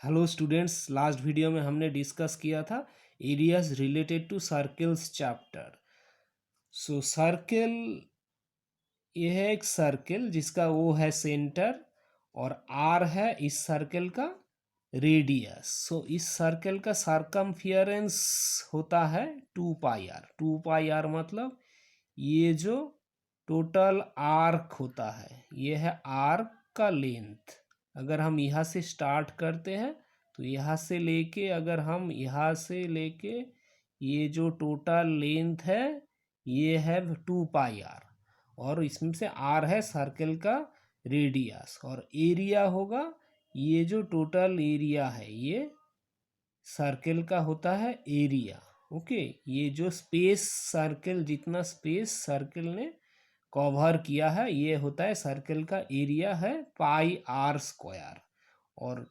Hello students, last video में हमने discuss किया था areas related to circles chapter. So circle, ये है एक सर्कल जिसका वो है सेंटर और आर है इस सर्कल का रेडियस। सो इस सर्कल का सरकमफियरेंस होता है 2 पाई आर। 2 पाई आर मतलब ये जो टोटल आर्क होता है, ये है आर्क का लेंथ। अगर हम यहाँ से स्टार्ट करते हैं तो यहाँ से लेके, अगर हम यहाँ से लेके ये जो टोटल लेंथ है ये है 2 पाई आर, और इसमें से आर है सर्कल का रेडियस, और एरिया होगा ये जो टोटल एरिया है ये सर्कल का होता है एरिया। ओके, ये जो स्पेस सर्कल, जितना स्पेस सर्कल ने कवर किया है ये होता है सर्कल का एरिया, है πr²। और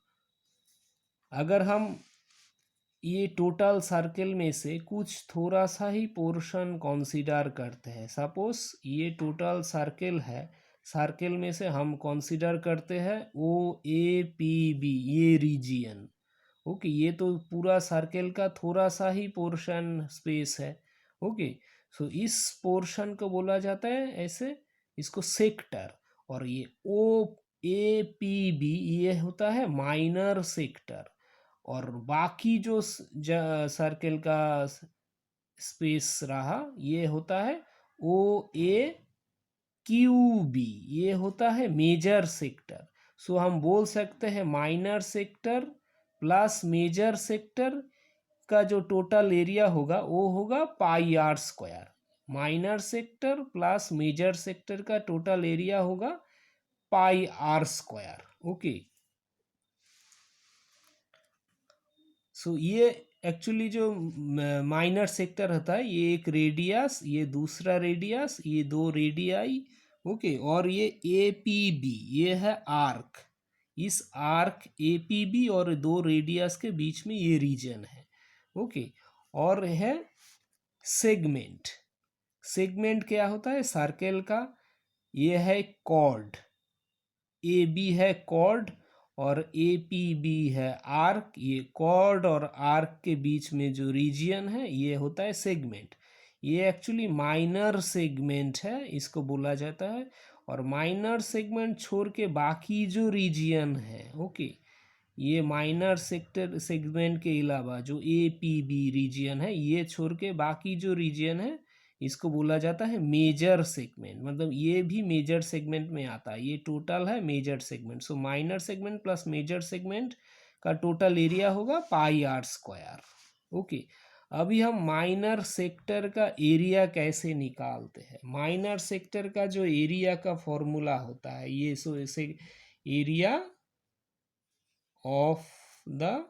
अगर हम ये टोटल सर्कल में से कुछ थोड़ा सा ही पोर्शन कंसीडर करते हैं, सपोज ये टोटल सर्कल है, सर्कल में से हम कंसीडर करते हैं OAPB ये रीजियन। ओके, ये तो पूरा सर्कल का थोड़ा सा ही पोर्शन स्पेस है। ओके, सो इस पोर्शन को बोला जाता है ऐसे, इसको सेक्टर। और ये OAPB ये होता है माइनर सेक्टर, और बाकी जो सर्कल का स्पेस रहा ये होता है OAQB, ये होता है मेजर सेक्टर। सो हम बोल सकते हैं minor sector plus major sector का जो टोटल एरिया होगा वो होगा πr²। Minor sector plus major sector का टोटल एरिया होगा πr²। ओके, सो ये एक्चुअली जो माइनर सेक्टर होता है ये एक रेडियस, ये दूसरा रेडियस, ये दो रेडियाई। ओके, और ये APB ये है आर्क। इस आर्क APB और दो रेडियस के बीच में ये रीजन है। ओके, और है सेगमेंट। सेगमेंट क्या होता है सर्कल का, ये है कॉर्ड, AB है कॉर्ड और APB है आर्क। ये कॉर्ड और आर्क के बीच में जो रीजियन है ये होता है सेगमेंट। ये एक्चुअली माइनर सेगमेंट है, इसको बोला जाता है। और माइनर सेगमेंट छोड़ के बाकी जो रीजियन है, ओके, ये माइनर सेक्टर सेगमेंट के अलावा जो APB रीजियन है ये छोड़ के बाकी जो रीजियन है इसको बोला जाता है मेजर सेगमेंट। मतलब ये भी मेजर सेगमेंट में आता है, ये टोटल है major segment. So minor segment plus major segment का टोटल एरिया होगा πr²। ओके, अभी हम माइनर सेक्टर का एरिया कैसे निकालते हैं। माइनर सेक्टर का जो एरिया का फॉर्मूला होता है ये, सो इसे area of the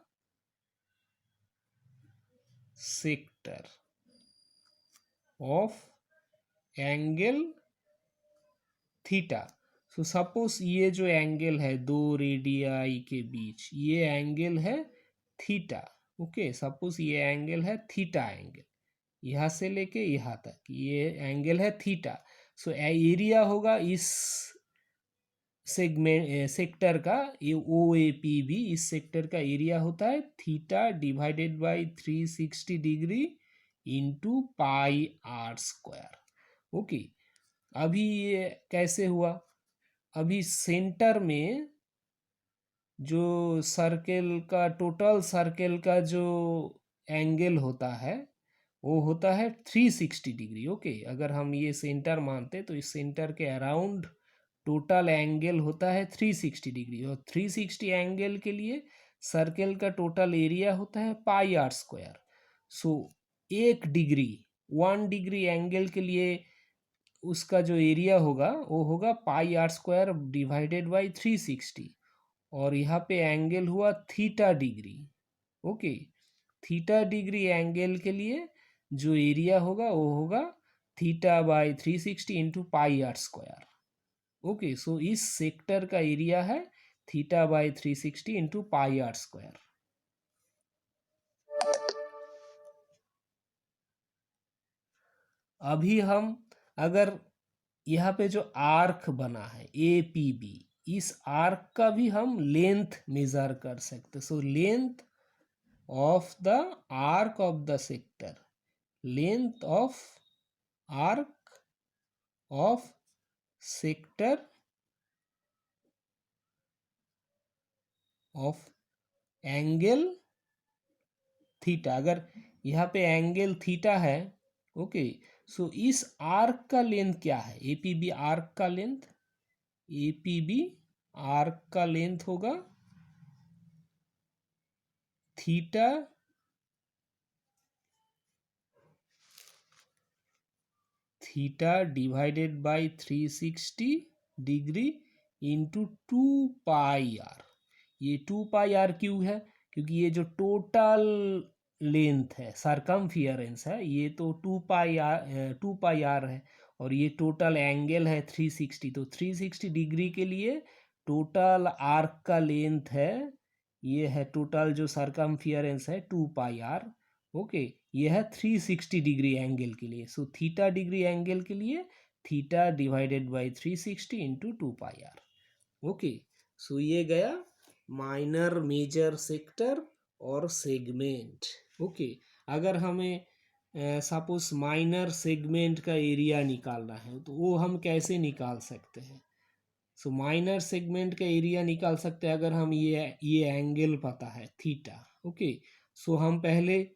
sector of angle theta. So suppose ये जो एंगल है दो रेडियाई के बीच, ये एंगल है थीटा। ओके, सपोज ये एंगल है थीटा एंगल, यहाँ से लेके यहाँ तक ये एंगल है थीटा। सो एरिया होगा इस सेगमेंट सेक्टर का, ये OAPB इस सेक्टर का एरिया होता है theta divided by 360 degree into πr²। Okay, अभी ये कैसे हुआ, अभी सेंटर में जो सर्कल का टोटल सर्कल का जो एंगल होता है वो होता है 360 डिग्री। ओके, अगर हम ये सेंटर मानते तो इस सेंटर के अराउंड टोटल एंगल होता है 360 डिग्री, और 360 एंगल के लिए सर्कल का टोटल एरिया होता है πr²। सो 1 डिग्री 1 डिग्री एंगल के लिए उसका जो एरिया होगा वो होगा πr² डिवाइडेड बाई 360, और यहाँ पे एंगल हुआ theta degree. Okay, theta degree angle के लिए जो एरिया होगा वो होगा theta by 360 into πr²। Okay, so इस सेक्टर का एरिया है थीटा बाई 360 इंटू πr²। अभी हम अगर यहाँ पे जो आर्क बना है APB, इस आर्क का भी हम लेंथ मेजर कर सकते। So length of the arc of the sector, length of arc of sector of angle theta. अगर यहाँ पे एंगल थीटा है, ओके, सो इस आर्क का लेंथ क्या है, एपीबी आर्क का लेंथ, एपीबी आर्क का लेंथ होगा theta divided by 360 degree into 2 pi r. ये 2 पाई आर क्यों है, क्योंकि ये जो टोटल लेंथ है, सरकमफियरेंस है, ये तो 2 पाई आर है, और ये टोटल एंगल है 360। तो 360 डिग्री के लिए टोटल आर्क का लेंथ है, ये है टोटल जो सरकमफियरेंस है 2 पाई आर। ओके, ये है 360 डिग्री एंगल के लिए। सो थीटा डिग्री एंगल के लिए theta divided by 360 into 2 pi R. Okay, so ये गया माइनर, मेजर, सेक्टर और सेगमेंट। ओके, अगर हमें सपोज माइनर सेगमेंट का एरिया निकालना है तो वो हम कैसे निकाल सकते हैं। सो माइनर सेगमेंट का एरिया निकाल सकते हैं अगर हम ये एंगल पता है थीटा। ओके, सो हम पहले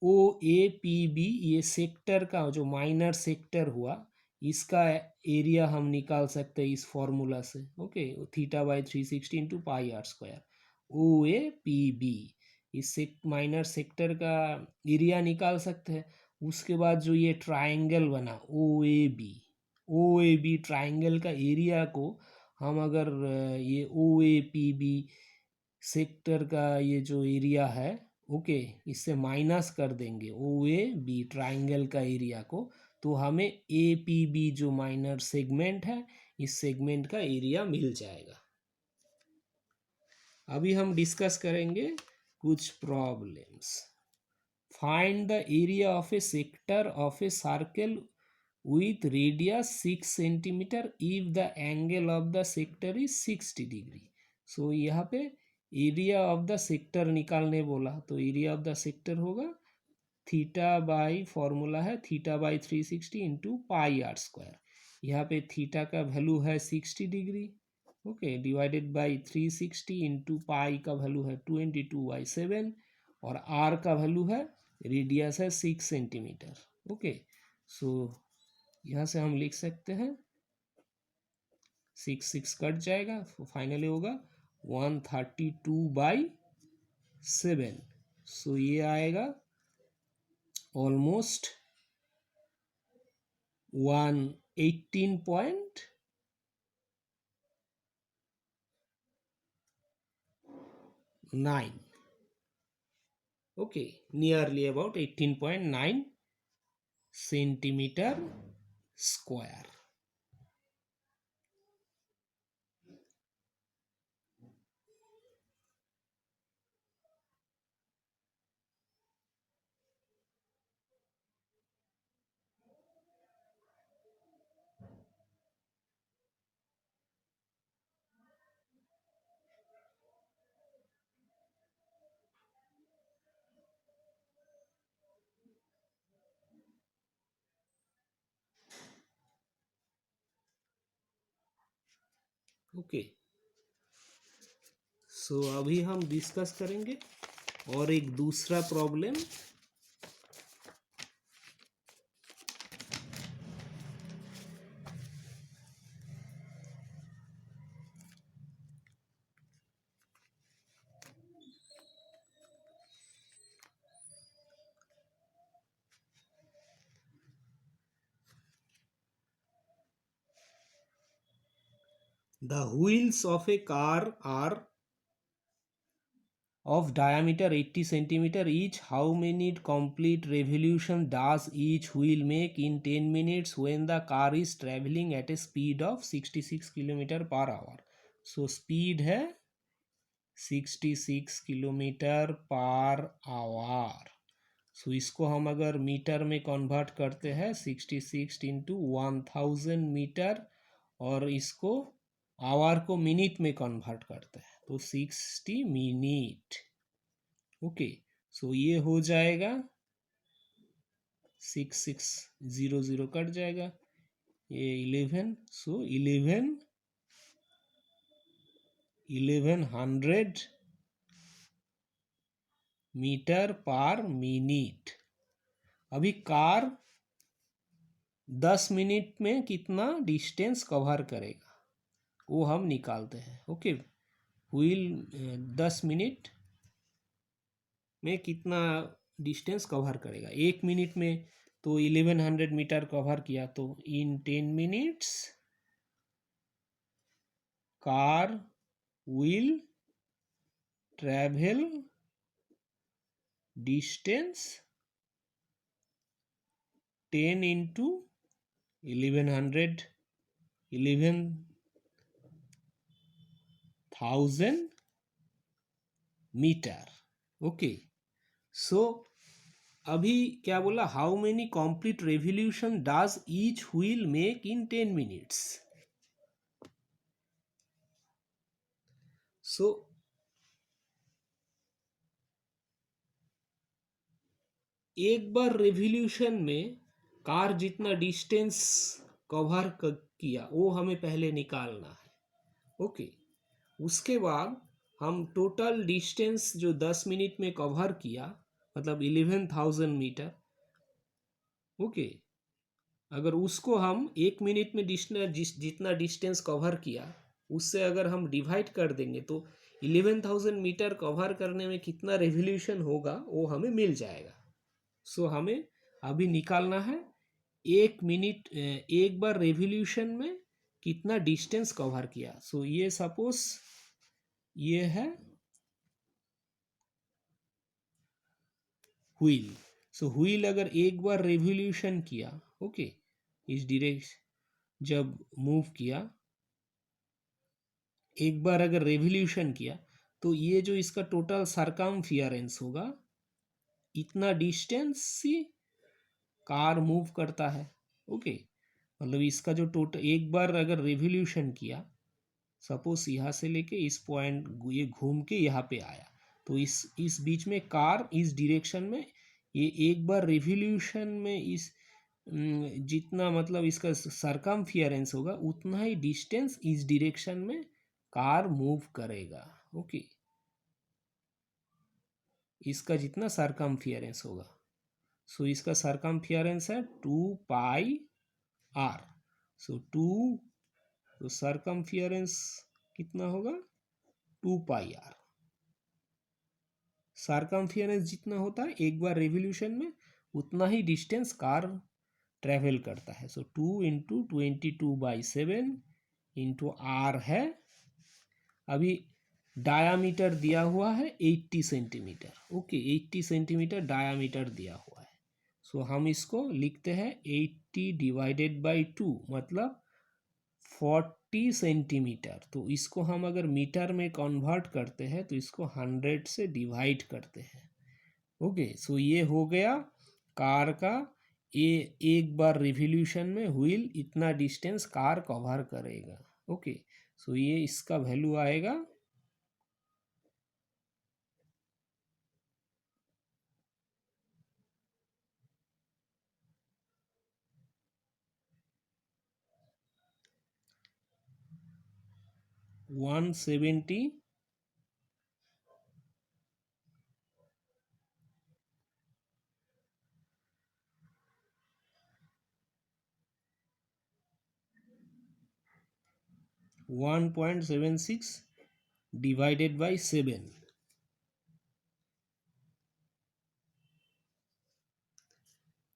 ओ ए पी बी, ये सेक्टर का जो माइनर सेक्टर हुआ, इसका एरिया हम निकाल सकते हैं इस फॉर्मूला से। Okay, theta by 360 into pi are square, O A P B, इस माइनर सेक्टर का एरिया निकाल सकते हैं। उसके बाद जो ये ट्राइंगल बना ओ ए बी ट्राइंगल का एरिया को हम अगर ये O A P B sector का ये जो एरिया है, ओके, इससे माइनस कर देंगे ओ ए बी ट्राइंगल का एरिया को, तो हमें ए पी बी जो माइनर सेगमेंट है, इस सेगमेंट का एरिया मिल जाएगा। अभी हम डिस्कस करेंगे कुछ problems. Find the area of a sector of a circle with radius 6 centimetre if the angle of the sector is 60 degree. So यहाँ पे एरिया ऑफ द सेक्टर निकालने बोला, तो एरिया ऑफ द सेक्टर होगा theta by, formula है theta by 360 into pi are square. यहाँ पे theta का वैल्यू है 60 degree, okay, divided by 360 into pi का वैल्यू है 22/7, और आर का वैल्यू है, रेडियस है 6 सेंटीमीटर। ओके, सो यहाँ से हम लिख सकते हैं 6 कट जाएगा, फाइनली होगा 132/7। सो ये आएगा almost 118.9, okay, nearly about 18.9 centimetre square. Okay, so अभी हम डिस्कस करेंगे और एक दूसरा problem. The wheels of a car are of diameter 80 centimeter each. How many complete revolution does each wheel make in 10 minutes when the car is traveling at a speed of 66 km per hour? So speed है 66 kilometre per hour. सो इसको हम अगर metre में convert करते हैं 66 into 1000 metre, और इसको our को मिनट में कन्वर्ट करते हैं, तो 60 मिनट। ओके, सो ये हो जाएगा 6600 कट जाएगा, ये 11, सो 1100 मीटर पर मिनट। अभी कार 10 मिनट में कितना डिस्टेंस कवर करेगा वो हम निकालते हैं। ओके, व्हील 10 मिनट में कितना डिस्टेंस कवर करेगा, 1 मिनट में तो 1100 मीटर कवर किया, तो in 10 minutes car will travel distance 10 into 1100 11,000 metre. Okay, so अभी क्या बोला, how many complete revolution does each wheel make in 10 minutes. So एक बार रेवोल्यूशन में कार जितना डिस्टेंस कवर किया वो हमें पहले निकालना है। ओके, उसके बाद हम टोटल डिस्टेंस जो 10 मिनट में कवर किया, मतलब 11,000 मीटर। ओके, अगर उसको हम 1 मिनट में जितना डिस्टेंस कवर किया उससे अगर हम डिवाइड कर देंगे तो 11,000 मीटर कवर करने में कितना रेवोल्यूशन होगा वो हमें मिल जाएगा। सो हमें अभी निकालना है 1 मिनट एक बार रेवोल्यूशन में कितना डिस्टेंस कवर किया। सो ये सपोज ये है व्हील। सो व्हील अगर एक बार रेवोल्यूशन किया, ओके, इस डायरेक्शन जब मूव किया, एक बार अगर रेवोल्यूशन किया तो ये जो इसका टोटल सरकमफियरेंस होगा, इतना डिस्टेंस से कार मूव करता है। ओके, मतलब इसका जो टोटल एक बार अगर रेवोल्यूशन किया, सपोज यहाँ से लेके इस पॉइंट ये घूम के यहाँ पे आया, तो इस बीच में कार इस डायरेक्शन में ये एक बार रेवोल्यूशन में इस जितना मतलब इसका सरकमफियरेंस होगा उतना ही डिस्टेंस इस डायरेक्शन में कार मूव करेगा। ओके, इसका जितना सरकमफियरेंस होगा, सो इसका सरकमफियरेंस है 2πr। सो 2, तो सरकमफियरेंस कितना होगा 2πr। सरकमफियरेंस जितना होता है एक बार रेवोल्यूशन में उतना ही डिस्टेंस कार ट्रैवल करता है। सो 2 इंटू 22/7 इंटू आर है। अभी डायामीटर दिया हुआ है 80 सेंटीमीटर। ओके, 80 सेंटीमीटर डायामीटर दिया हुआ है। सो हम इसको लिखते हैं 80 डिवाइडेड बाई 2 मतलब 40 सेंटीमीटर। तो इसको हम अगर मीटर में कन्वर्ट करते हैं तो इसको 100 से डिवाइड करते हैं। ओके, सो ये हो गया कार का ये एक बार रिवोल्यूशन में व्हील इतना डिस्टेंस कार कवर करेगा। ओके, सो ये इसका वैल्यू आएगा 170 1.76 डिवाइडेड बाई 7।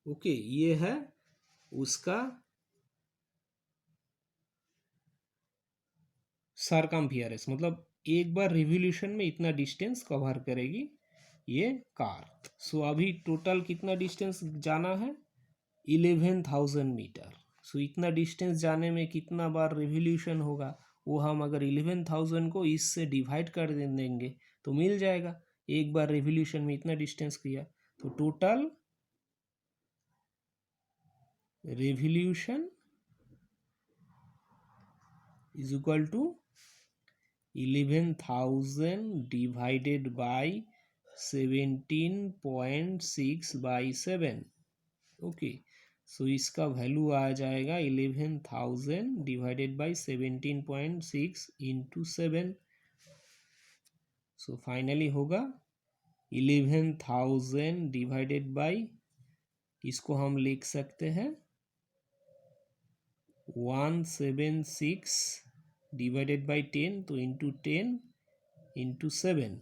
ओके, ये है उसका सरकमफियरेंस, मतलब एक बार रिवोल्यूशन में इतना डिस्टेंस कवर करेगी ये कार। सो अभी टोटल कितना डिस्टेंस जाना है 11,000 मीटर। सो इतना डिस्टेंस जाने में कितना बार रिवोल्यूशन होगा वो हम अगर 11,000 को इससे डिवाइड कर देंगे तो मिल जाएगा। एक बार रिवोल्यूशन में इतना डिस्टेंस किया तो total revolution is equal to 11,000 divided by 17.6/7। Okay, so इसका वैल्यू आ जाएगा 11,000 divided by 17.6 into 7। So finally होगा 11,000 डिवाइडेड बाई, इसको हम लिख सकते हैं 176 डिवाइडेड बाई 10, तो इंटू 10 इंटू 7,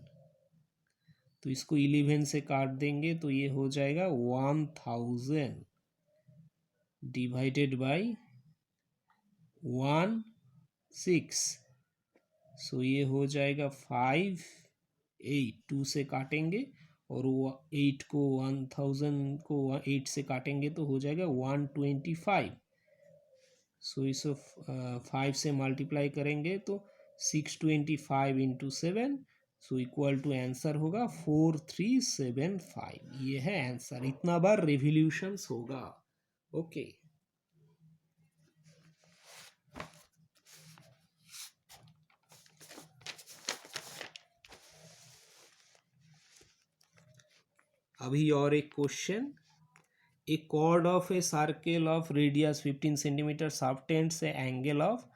तो इसको 11 से काट देंगे तो ये हो जाएगा 1000 डिवाइडेड बाई 16, सो ये हो जाएगा 5, 8, 2 से काटेंगे और 8 को 1000 को 8 से काटेंगे तो हो जाएगा 125। सो इसे 5 से मल्टीप्लाई करेंगे तो 625 into 7, so equal to answer होगा 4375। ये है आंसर, इतना बार रिवॉल्यूशंस होगा। ओके, अभी और एक question. A chord of a circle of radius 15 centimeter subtends an angle of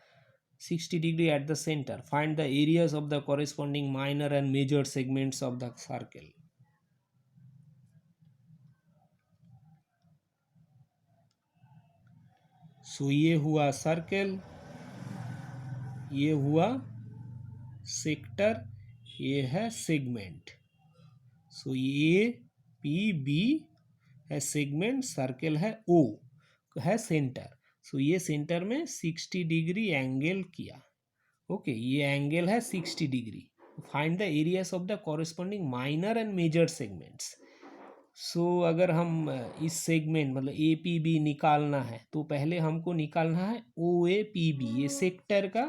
60 degree at the center. Find the areas of the corresponding minor and major segments of the circle. So ये हुआ circle, ये हुआ sector, ये है segment. So ये P B है segment, circle है O है सेंटर। सो ये सेंटर में 60 डिग्री एंगल किया। ओके, ये एंगल है 60 degree. Find the areas of the corresponding minor and major segments. So अगर हम इस सेगमेंट मतलब ए पी बी निकालना है तो पहले हमको निकालना है ओ ए पी बी, ये सेक्टर का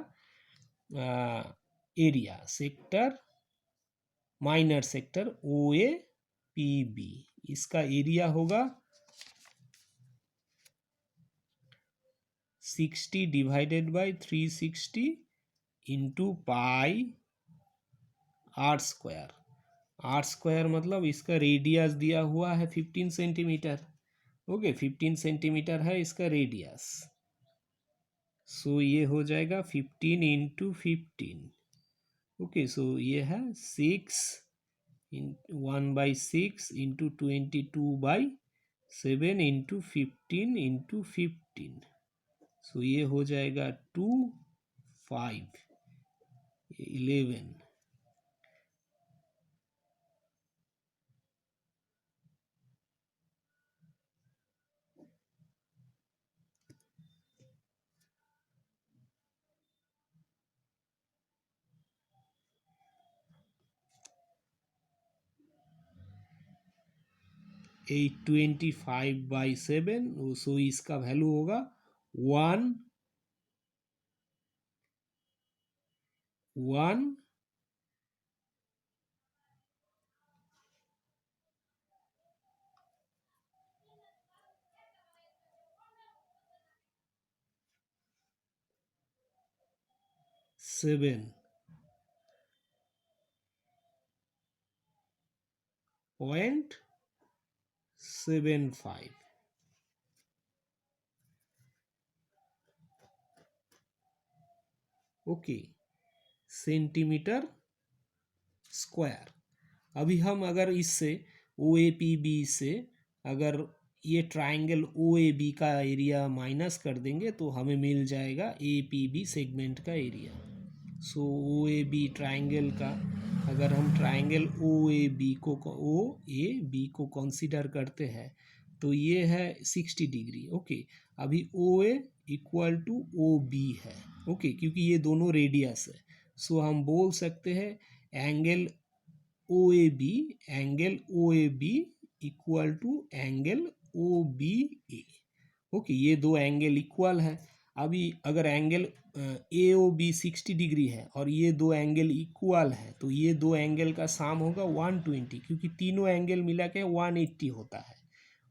area, sector minor sector O A P B, इसका एरिया होगा 60 divided by 360 into pi are square. R square मतलब इसका रेडियस दिया हुआ है 15 सेंटीमीटर। ओके, 15 सेंटीमीटर है इसका रेडियस। सो ये हो जाएगा 15 इंटू 15। ओके, सो ये है 6 1/6 इंटू 22/7 इंटू 15 इंटू 15। सो ये हो जाएगा 2 5 11। एट 25/7, सो इसका वैल्यू होगा 1 1 7.75। Okay, centimetre square. अभी हम अगर इससे ओ ए पी बी से अगर ये ट्राइंगल ओ ए बी का एरिया माइनस कर देंगे तो हमें मिल जाएगा ए पी बी सेगमेंट का area. So O A B triangle का, अगर हम ट्राइंगल ओ ए बी को कंसीडर करते हैं तो ये है 60 डिग्री। ओके, अभी O A equal to O B है। ओके, क्योंकि ये दोनों रेडियस है, सो हम बोल सकते हैं angle O A B equal to angle O B A. Okay, ये दो एंगल इक्वल है। अभी अगर angle A O B 60 degree है और ये दो एंगल इक्वल है तो ये दो एंगल का साम होगा 120, क्योंकि तीनों एंगल मिला के 180 होता है।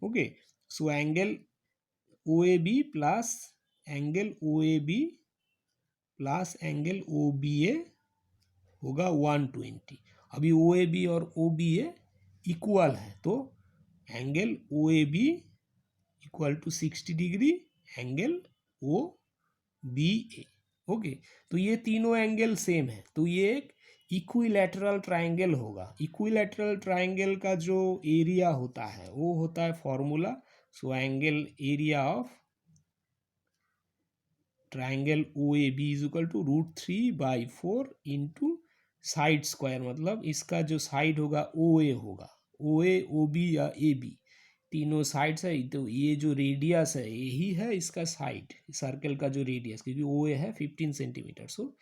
Okay, so angle O A B plus angle O A B plus angle O B A होगा 120। अभी ओ ए बी और ओ बी ए इक्वल है, तो angle O A B equal to 60 degree angle O B A. Okay, तो ये तीनों angle same है, तो ये एक इक्विलैटरल ट्रायंगल होगा। इक्विलैटरल ट्रायंगल का जो एरिया होता है वो होता है formula, so angle area of triangle O A B is equal to √3/4 into side square, मतलब इसका जो साइड होगा ओ ए होगा, ओ ए ओ बी या ए बी तीनों साइड्स है, तो ये जो रेडियस है यही है इसका साइड, सर्कल का जो रेडियस, क्योंकि ओ ए है 15 सेंटीमीटर, सो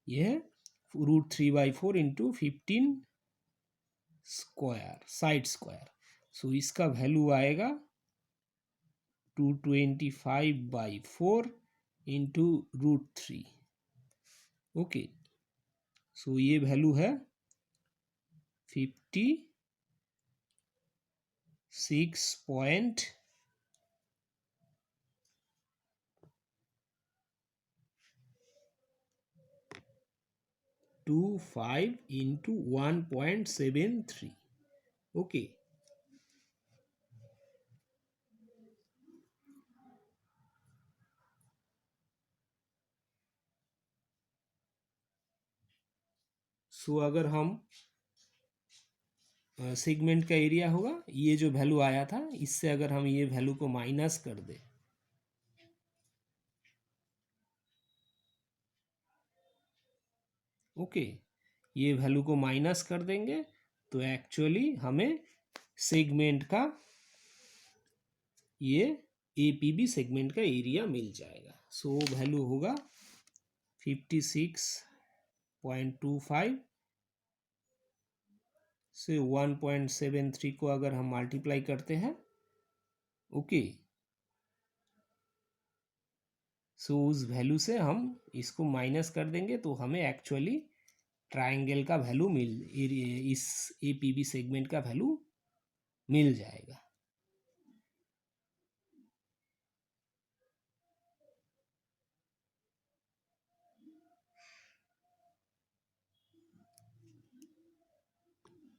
ये है √3/4 इंटू 15 स्क्वायर साइड स्क्वायर, सो इसका वैल्यू आएगा 225/4 इंटू √3। ओके, सो ये वैल्यू है 56.25 इंटू 1.73। ओके, सो अगर हम सेगमेंट का एरिया होगा, ये जो वैल्यू आया था इससे अगर हम ये वैल्यू को माइनस कर दें, ओके, ये वैल्यू को माइनस कर देंगे तो एक्चुअली हमें सेगमेंट का ये एपीबी सेगमेंट का एरिया मिल जाएगा। सो वैल्यू होगा 56.25 से 1.73 को अगर हम मल्टीप्लाई करते हैं, ओके, सो उस वैल्यू से हम इसको माइनस कर देंगे तो हमें एक्चुअली ट्रायंगल का वैल्यू इस एपीबी सेगमेंट का वैल्यू मिल जाएगा।